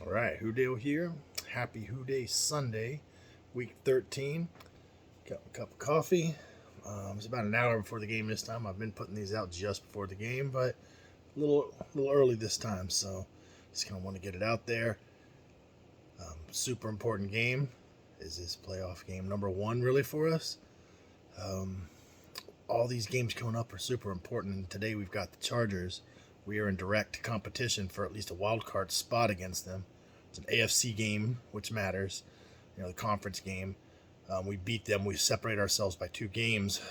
All right, Who here. Happy Who Day Sunday, week 13. Got a cup of coffee. It's about an hour before the game this time. I've been putting these out just before the game, but a little early this time, so just kind of want to get it out there. Super important game. Is this playoff game number one really for us? All these games coming up are super important. Today we've got the Chargers. We are in direct competition for at least a wild card spot against them. It's an AFC game, which matters. The conference game. We beat them. We separate ourselves by 2 games.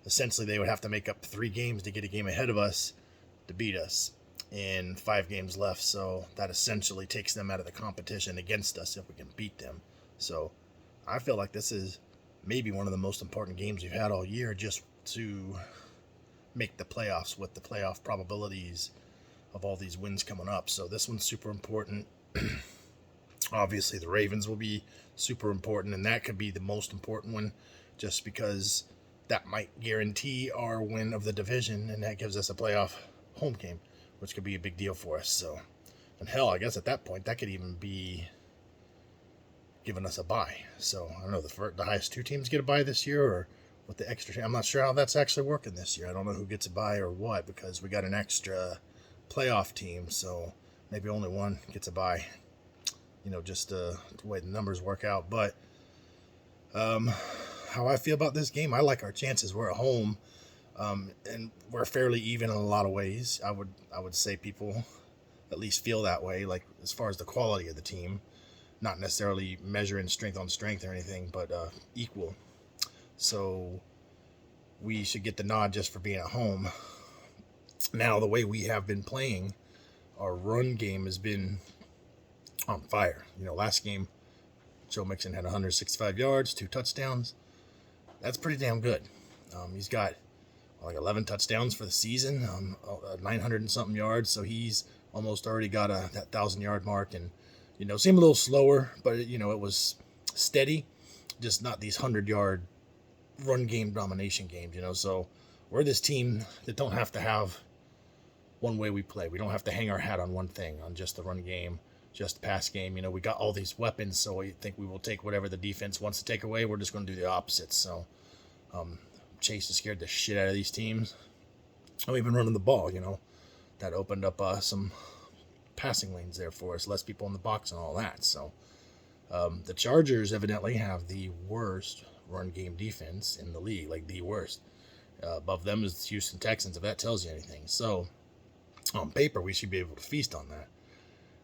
Essentially, they would have to make up 3 games to get a game ahead of us to beat us in 5 games left. So that essentially takes them out of the competition against us if we can beat them. So I feel like this is maybe one of the most important games we've had all year, just to make the playoffs with the playoff probabilities of all these wins coming up. So this one's super important. Obviously, the Ravens will be super important, and that could be the most important one just because that might guarantee our win of the division, and that gives us a playoff home game, which could be a big deal for us. So, and hell, I guess at that point, that could even be giving us a bye. So, I don't know, the highest 2 teams get a bye this year, or with the extra, I'm not sure how that's actually working this year. I don't know who gets a bye or what, because we got an extra playoff team, so maybe only one gets a bye. Just the way the numbers work out. But how I feel about this game, I like our chances. We're at home, and we're fairly even in a lot of ways. I would say people at least feel that way, like as far as the quality of the team, not necessarily measuring strength on strength or anything, but equal. So we should get the nod just for being at home. Now, the way we have been playing, our run game has been on fire. Last game, Joe Mixon had 165 yards, 2 touchdowns. That's pretty damn good. He's got like 11 touchdowns for the season, 900 and something yards. So he's almost already got that 1,000-yard mark. And, seemed a little slower, but, it was steady, just not these 100-yard run game domination games, So we're this team that don't have to have one way we play. We don't have to hang our hat on one thing, on just the run game, just the pass game. We got all these weapons, so I think we will take whatever the defense wants to take away. We're just going to do the opposite. So Chase has scared the shit out of these teams. And we've been running the ball, That opened up some passing lanes there for us, less people in the box and all that. So the Chargers evidently have the worst run game defense in the league, like the worst. Above them is the Houston Texans, if that tells you anything. So on paper, we should be able to feast on that.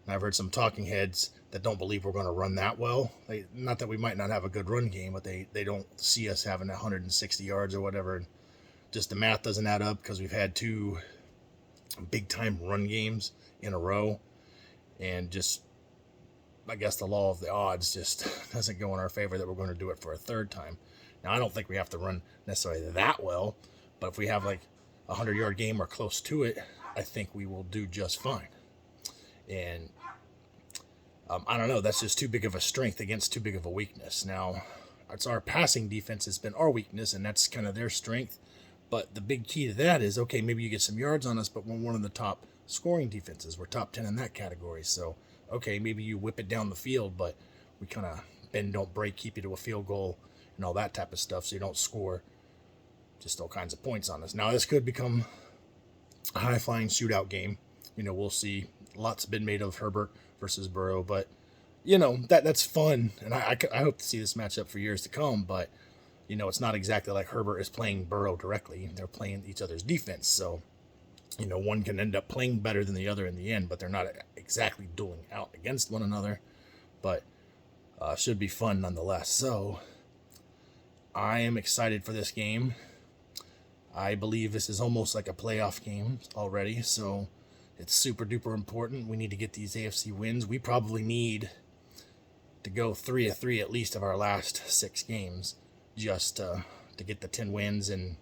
And I've heard some talking heads that don't believe we're going to run that well. Not that we might not have a good run game, but they don't see us having 160 yards or whatever. And just the math doesn't add up because we've had 2 big-time run games in a row. And just, I guess the law of the odds just doesn't go in our favor that we're going to do it for a 3rd time. Now, I don't think we have to run necessarily that well, but if we have like a 100-yard game or close to it, I think we will do just fine. And I don't know, that's just too big of a strength against too big of a weakness. Now, it's our passing defense has been our weakness, and that's kind of their strength. But the big key to that is, okay, maybe you get some yards on us, but we're one of the top scoring defenses. We're top 10 in that category. So, okay, maybe you whip it down the field, but we kind of bend, don't break, keep you to a field goal and all that type of stuff, so you don't score just all kinds of points on us. Now, this could become a high-flying shootout game. We'll see. Lots have been made of Herbert versus Butrow, but, that's fun, and I hope to see this matchup for years to come, but, it's not exactly like Herbert is playing Butrow directly. They're playing each other's defense, so, one can end up playing better than the other in the end, but they're not exactly dueling out against one another, but should be fun nonetheless. So I am excited for this game. I believe this is almost like a playoff game already, so it's super duper important. We need to get these AFC wins. We probably need to go 3-3 at least of our last 6 games just to get the 10 wins and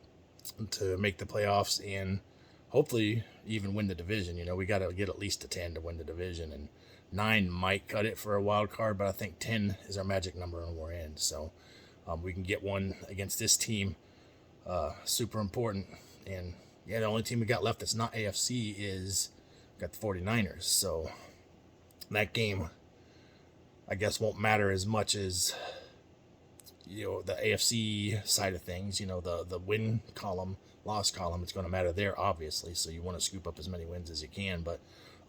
to make the playoffs and hopefully even win the division. We got to get at least to 10 to win the division, and 9 might cut it for a wild card, but I think 10 is our magic number and we're in. So we can get one against this team. Super important. And yeah, the only team we got left that's not AFC is got the 49ers. So That game, I guess, won't matter as much as the AFC side of things. The win column, loss column. It's going to matter there, obviously. So you want to scoop up as many wins as you can. But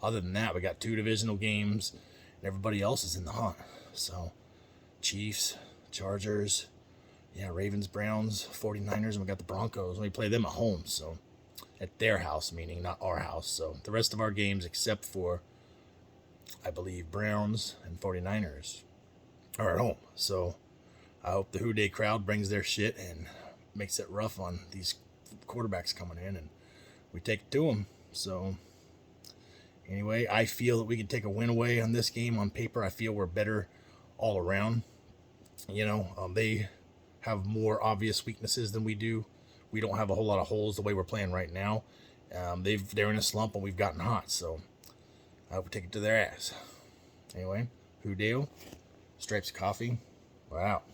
other than that, we got 2 divisional games, and everybody else is in the hunt. So Chiefs, Chargers, Ravens, Browns, 49ers, and we got the Broncos. We play them at home, so at their house, meaning not our house. So the rest of our games, except for, I believe, Browns and 49ers, are at home. So I hope the Who Day crowd brings their shit and makes it rough on these quarterbacks coming in, and we take it to them. So anyway, I feel that we can take a win away on this game. On paper, I feel we're better all around. They have more obvious weaknesses than we do. We don't have a whole lot of holes the way we're playing right now. They're in a slump, and we've gotten hot. So I hope we take it to their ass. Anyway, Who Dale, Stripes Coffee, we're out.